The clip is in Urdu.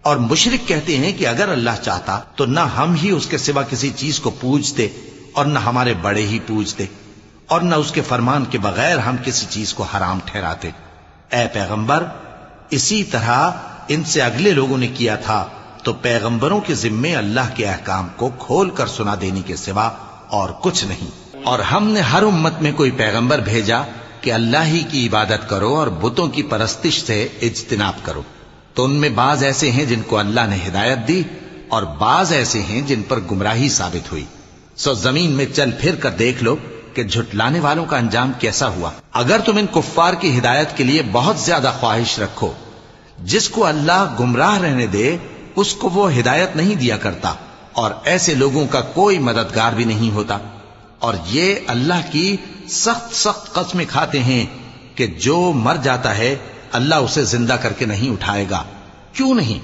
اور مشرک کہتے ہیں کہ اگر اللہ چاہتا تو نہ ہم ہی اس کے سوا کسی چیز کو پوجتے اور نہ ہمارے بڑے ہی پوجتے اور نہ اس کے فرمان کے بغیر ہم کسی چیز کو حرام ٹھہراتے۔ اے پیغمبر، اسی طرح ان سے اگلے لوگوں نے کیا تھا، تو پیغمبروں کے ذمے اللہ کے احکام کو کھول کر سنا دینے کے سوا اور کچھ نہیں۔ اور ہم نے ہر امت میں کوئی پیغمبر بھیجا کہ اللہ ہی کی عبادت کرو اور بتوں کی پرستش سے اجتناب کرو، تو ان میں بعض ایسے ہیں جن کو اللہ نے ہدایت دی اور بعض ایسے ہیں جن پر گمراہی ثابت ہوئی۔ سو زمین میں چل پھر کر دیکھ لو کہ جھٹلانے والوں کا انجام کیسا ہوا۔ اگر تم ان کفار کی ہدایت کے لیے بہت زیادہ خواہش رکھو، جس کو اللہ گمراہ رہنے دے اس کو وہ ہدایت نہیں دیا کرتا، اور ایسے لوگوں کا کوئی مددگار بھی نہیں ہوتا۔ اور یہ اللہ کی سخت سخت قسمیں کھاتے ہیں کہ جو مر جاتا ہے اللہ اسے زندہ کر کے نہیں اٹھائے گا۔ کیوں نہیں؟